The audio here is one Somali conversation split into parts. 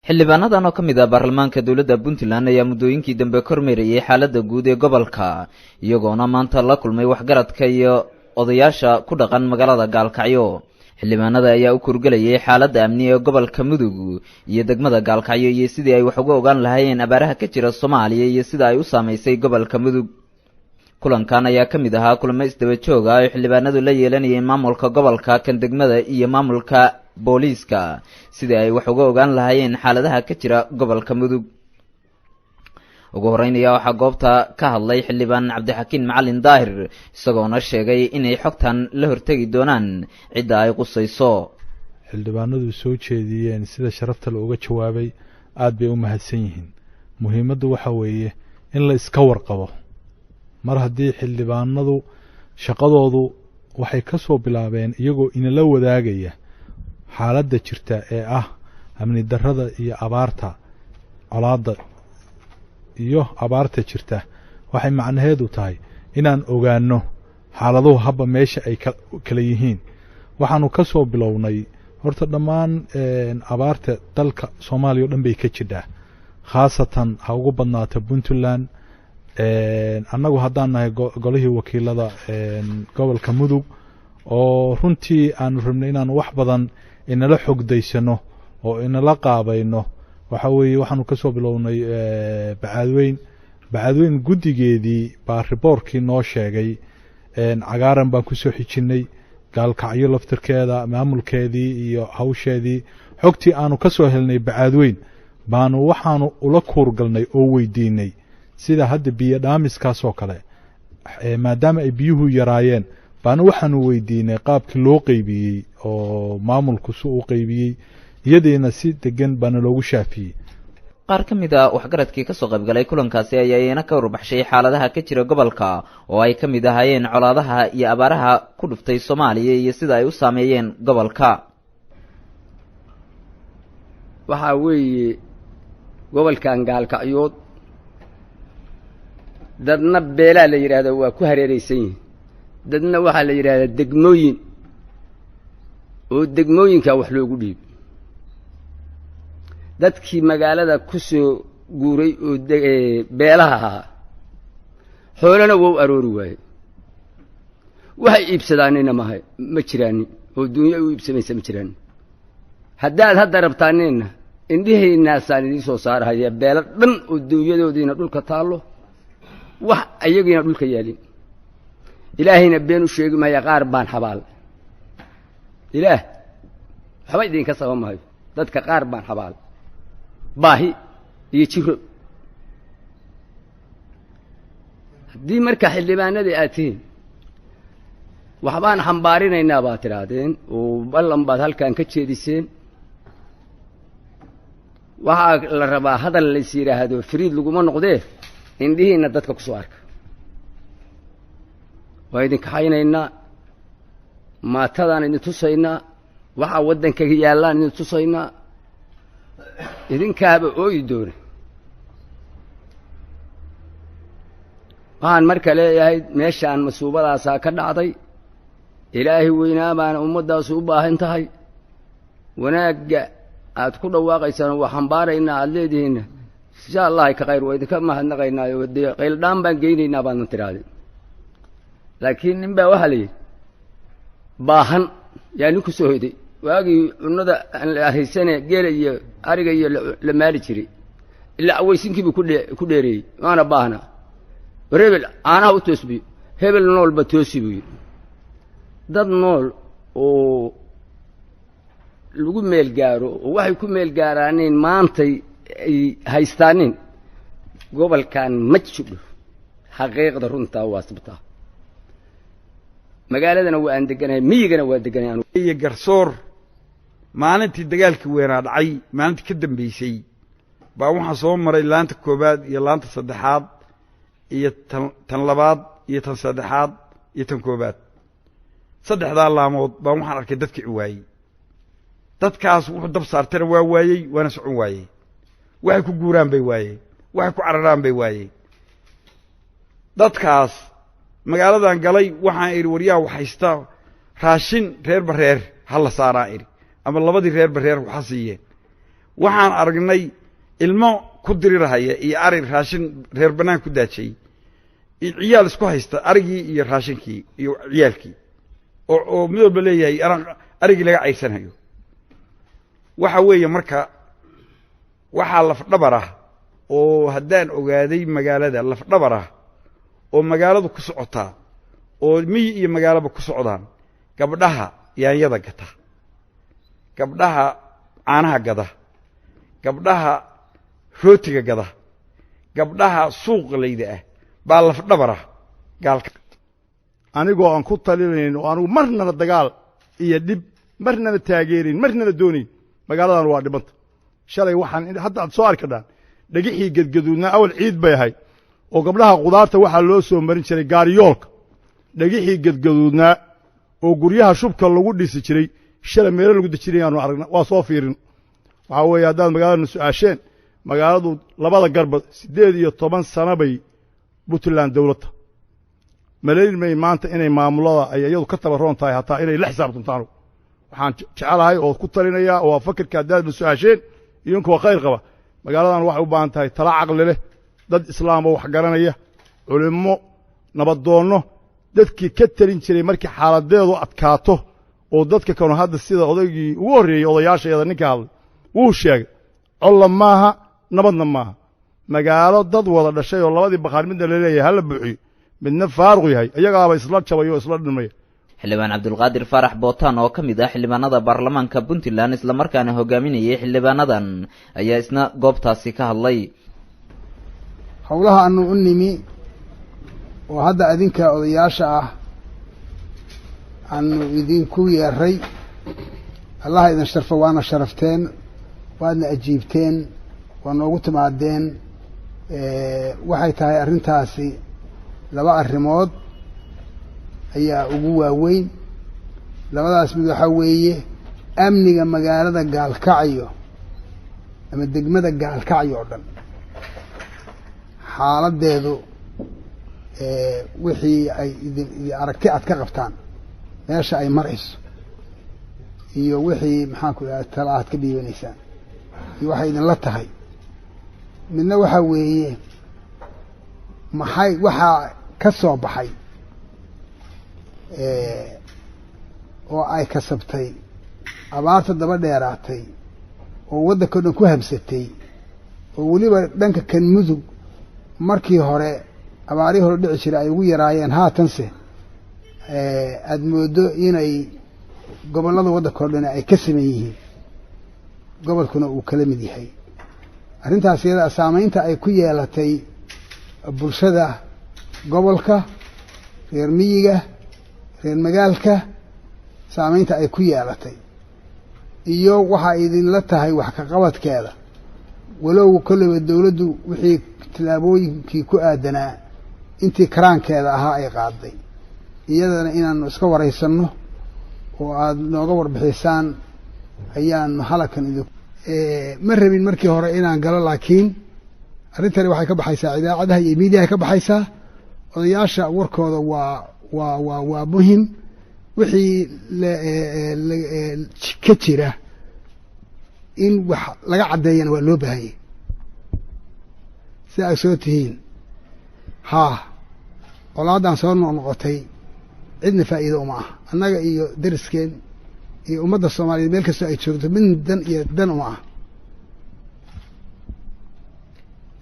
xildhibaanadan oo ka mid ah baarlamaanka dowladda Puntland ayaa muddooyinkii dambe kormeerayay xaaladda guud ee gobolka iyagoona maanta la kulmay waxgaradka iyo odayaasha ku dhaqan magaalada Gaalkacyo. xildhibaanada ayaa u kurgalayay xaaladda amni ee gobolka Mudug iyo degmada Gaalkacyo iyo sidii ay wax uga ogaan lahaayeen abaaraha ka jira Soomaaliya iyo sida ay u saameysay gobolka Mudug. kulankan ayaa ka mid ahaa kulamo isdaba joog ah oo xildhibaanadu la yeelanayeen maamulka gobolka kan degmada iyo maamulka booliiska sidii ay wax uga ogaan lahaayeen xaaladaha ka jira gobolka Mudug. ugu horeynaya waxaa goobta ka hadlay xildhibaan Cabdixakiin Macalin Daahir isagoona sheegay inay xogtan la hortagi doonaan cidda ay qusayso. xildhibaanadu soo jeediyeen sida sharafta looga jawaabay aad bay u mahadsan yihiin. muhiimaddu waxa weeye in la iska warqabo mar haddii xildhibaanadu shaqadoodu waxay ka soo bilaabeen iyagoo inala wadaagaya xaaladda jirta ee ah amni darrada iyo abaarta colaadda iyo abaarta jirta waxay macnaheedu tahay inaan ogaano xaaladuhu habba meesha ay kala yihiin. waxaanu ka soo bilownay horta dhammaan abaarta dalka Soomaaliya oo dhan bay ka jirtaa khaasatan ha ugu badnaata Puntland. annagu haddaan nahay golihii wakiilada gobolka Mudug oo runtii aanu rabnay inaan wax badan inala xogdaysano oo inala qaabayno waxa weeye waxaanu ka soo bilownay bacadweyn guddigeedii baa riboorkii noo sheegay cagaaran baan ku soo xijinay Gaalkacyo laftirkeeda maamulkeedii iyo hawsheedii xogtii aanu ka soo helnay bacadweyn baanu waxaanu ula kuurgalnay oo weydiinay sida hadda biyo dhaamiskaas oo kale maadaama ay biyuhu yaraayeen baana waxaanu weydiinay qaabkii loo qaybiyey oo maamulku soo qaybiyey iyadeena si degan baana loogu shaafiyey. qaar ka mid ah waxgaradkii ka soo qaybgalay kulankaasi ayaa iyana ka warbaxshay xaaladaha ka jira gobolka oo ay ka mid ahaayeen colaadaha iyo abaaraha ku dhuftay Soomaaliya iyo sida ay u saameeyeen gobolka. waxa weeye gobolkan Gaalkacyood dadna beelaa la yiraahdo waa ku hareeraysan yihiin dadna waxa la yiraahdaa degmooyin oo degmooyinka wax loogu dhiib dadkii magaalada ku soo guuray oo beelaha ahaa xoolana wuu aroori waayay waxay iibsadaanina ma jiraan oo dunya u iibsamaysa ma jiraan. haddaad hadda rabtaanina indhiheenaasaan idin soo saarahaya beela dhan oo dunyadoodiina dhulka taallo wax ayagiina dhulka yaalin ilaahayna been u sheegi maayo qaar baan xabaal ilaah waxba idinka sabamayo dadka qaar baan xabaal baahi iyo jiro. haddii marka xildhibaanadii aad tihiin waxbaan xambaarinaynaa baad tidhaahdeen oo ballan baad halkan ka jeediseen waxaa la rabaa hadal lays yidhaahdo fariid laguma noqdee indhihiina dadka ku soo arka waa idinka haynaynaa maatadaan idin tusaynaa waxa waddanka yaallaan idin tusaynaa idinkaaba ooyi doona. waxaan marka leeyahay meeshaan masuubadaasaa ka dhacday ilaahay weynaa baana ummaddaasu u baahan tahay wanaagga aad ku dhawaaqaysaan waa xambaaraynaa aad leedihiinna insha allah ka khayr waa idinka mahadnaqaynaayo dee qayldhaan baan geynaynaa baadna tidhaahdeen laakiin nin baa waxaa la yidhi baahan yaa nin ku soo hoyday waagii cunnada aan la haysane geela iyo ariga iyo la maali jiray ilaa aweysinkiibuu ku dheereeyey waana baahna war hebel caanaha u toosbiyo hebel noolba toosi buu yidhi. dad nool oo lagu meel gaaro oo waxay ku meel gaaraaneen maantay ay haystaanin gobolkan ma jidho xaqiiqda runtaa waa sabtaa. magaaladana waa aan deganahay miyigana waa deganahay iyo garsoor maalintii dagaalkii weeraa dhacay maalintii ka dambeysay baa waxaa soo maray laanta koobaad iyo laanta saddexaad iyo tan labaad iyo tan saddexaad iyo tan koobaad saddexdaa laamood baa waxaan arkay dadkii waayey dadkaas wuxuu dab saartana waa waayey waana socon waayey waxay ku guuraan bay waayey waxay ku cararaan bay waayey. dadkaas magaaladan galay waxaan idhi waryaa waxaysta raashin reer bareer ha la saaraa idhi ama labadii reer bareer waxa siiyeen waxaan aragnay ilmo ku dirirahaya iyo ari raashin reer banaan ku daajay ciyaal isku haysta arigii iyo raashinkii iyo ciyaalkii oo midba leeyahay arigii laga caysanayo waxa weeye marka waxa laf dhabar ah oo haddaan ogaaday magaalada laf dhabar ah oo magaaladu ku socotaa oo miyi iyo magaalaba ku socdaan gabdhaha yaanyada gata gabdhaha caanaha gada gabdhaha rootiga gada gabdhaha suuqlayda ah baa laf dhabar ah gaalka anigoo aan ku talinayn oo anigu marnaba dagaal iyo dhib marnaba taageerin marnaba doonayn magaaladan waa dhibanta shalay waxaan hadda aad soo arkadaan dhagixii gedgaduudna awal ciid bay ahayd oo gabdhaha qudaarta waxaa loo soo marin jiray gaariyoolka dhagixii gedgaduudnaa oo guryaha shubka lagu dhisi jiray shalay meelo lagu dejinayaanu aragna waa soo fiirin waxaa weeye haddaad magaaladana su-aasheen magaaladu labada garba 18 sano bay puntland dawladda malayn may maanta inay maamulada ay iyadu ka tabaroon tahay hataa inay la xisaabtantaan waxaan jecelahay oo ku talinayaa oo fakirka haddaad su-aasheen idinku waa khayr qaba magaaladan waxay u baahan tahay tala caqli leh dad islaam oo wax garanaya culimo nabadoonno dadkii ka talin jiray markii xaaladeedu adkaato oo dadka kanu hadda sida odaygii ugu horreeyey odayaashayada ninka hadlay wuu sheegay colla maaha nabadna maaha magaalo dad wada dhashay oo labadii bakhaar midna la leeyahay hala buuxiyo midna faaruq yahay iyagaaba isla jabay oo isla dhimay xildhibaan cabdulqaadir farax bootaan oo ka mid ah xildhibaanada baarlamaanka puntland isla markaana hogaaminayay xildhibaanadan ayaa isna goobtaasi ka hadlay howlaha aanu u nimi oo hadda adinka odayaasha ah aanu idinku yeeray allah idin sharfo waana sharafteen waadna ajiibteen waa noogu timaadeen waxay tahay arrintaasi laba arrimood ayaa ugu waaweyn labadaas mid waxaa weeye amniga magaalada gaalkacyo ama degmada gaalkacyo oo dhan xaaladeedu wixii ay idin aragti aad ka qabtaan meesha ay marayso iyo wixii maxaanku idhaha tala aad ka dhiibanaysaan iyo waxay idinla tahay midna waxaa weeye maxay waxaa ka soo baxay oo ay kasabtay abaarta daba dheeraatay oo waddanka o dhan ku habsatay oo weliba dhanka kan mudug markii hore abaarihii hore dhici jiray ay ugu yaraayeen haatanse aada moodo inay gobollada waddanka o dhan ay ka saman yihiin gobolkuna uu kala mid yahay arrintaas iyada saamaynta ay ku yeelatay bulshada gobolka reer miyiga reer magaalka saamaynta ay ku yeelatay iyo waxaa idinla tahay wax ka qabadkeeda walow kolleyba dawladdu wixii tillaabooyinkii ku aadanaa intii karaankeeda ahaa ay qaaday iyadana inaanu iska waraysanno oo aada nooga warbixisaan ayaanu halakan idin ma rabin markii hore inaan galo laakiin arrintani waxay ka baxaysaa idaacadaha iyo miidiyahay ka baxaysaa odayaasha warkooda waa muhim wixii ka jira in wax laga caddeeyana waa loo baahanyay sida ay soo tihiin haa colaadan soo noqnoqotay cidna faa'iido uma ah annaga iyo dariskeen iyo ummadda soomaaliyeed meel kastoo ay joogto mid dan iyo dan uma ah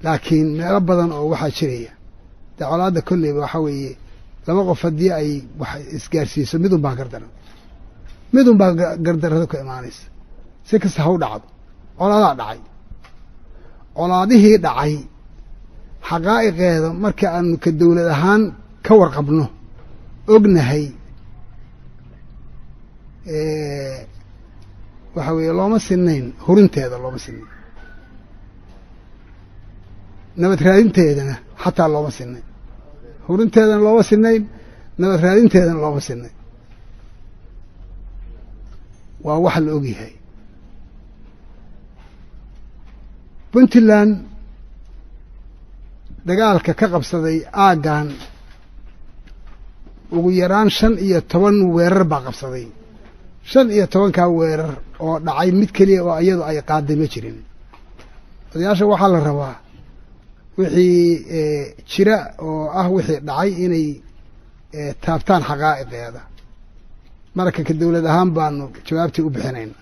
laakiin meelo badan oo waxaa jiraya dee colaadda kolleyba waxaa weeye laba qof haddii ay wax isgaarsiiso midun baa gardarrado ka imaanaysa si kasta ha u dhacdo colaadaa dhacay colaadihii dhacay xaqaa'iqeeda marka aanu ka dawlad ahaan ka warqabno ognahay waxa weeye looma sinayn hurinteeda looma sinayn nabad raadinteedana xataa looma sinayn hurinteedana looma sinayn nabad raadinteedana looma sinayn waa wax la ogyahay puntland dagaalka ka qabsaday aaggan ugu yaraan 15 weerar baa qabsaday 15 weerar oo dhacay mid kaliya oo iyadu ay qaaday ma jirin odayaasha waxaa la rabaa wixii jira oo ah wixii dhacay inay taabtaan xaqaa'iqeeda marka ka dawlad ahaan baanu jawaabtii u bixinayna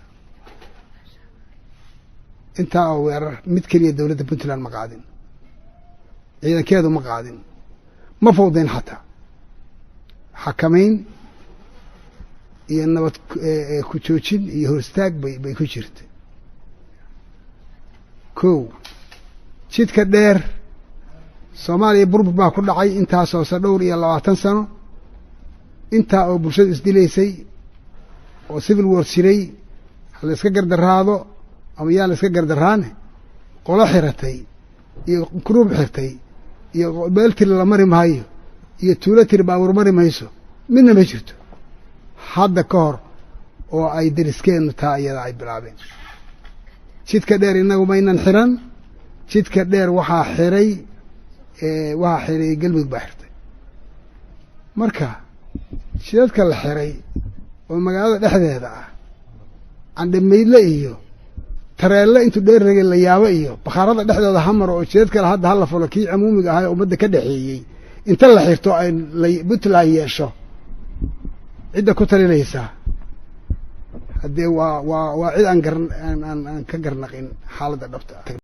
intaa oo weerar mid kaliya dawladda Puntland ma qaadin ciidankeedu ma qaadin ma fawdeen xataa xakamayn iyo nabad ku joojin iyo horistaag bay ku jirtay kow jidka dheer Soomaaliya burbur baa ku dhacay intaasoo dhowr iyo 20 sano intaa oo bulshadu isdilaysay oo civil war jiray la iska gardaraado ama yaa la iska gardaraane qolo xiratay iyo group xirtay iyo beeltir la mari maayo iyo tuulo tir baawar mari mayso midna ma jirto hadda ka hor oo ay dariskeennu taa iyada ay bilaabeen jidka dheer inagu maynan xiran jidka dheer waxaa xiray galmudug baa xirtay marka jidadka la xiray oo magaalada dhexdeeda ah candhamaydle iyo tareelle intuu dheerragay la yaabo iyo bakhaarada dhexdooda hamar oo jidadka hadda hala fulo kii camuumiga ahaa ee ummadda ka dhaxeeyey inta la xirto ay Puntland yeesho cidda ku talinaysaa haddee waa cid aan ka garnaqin xaaladda dhabta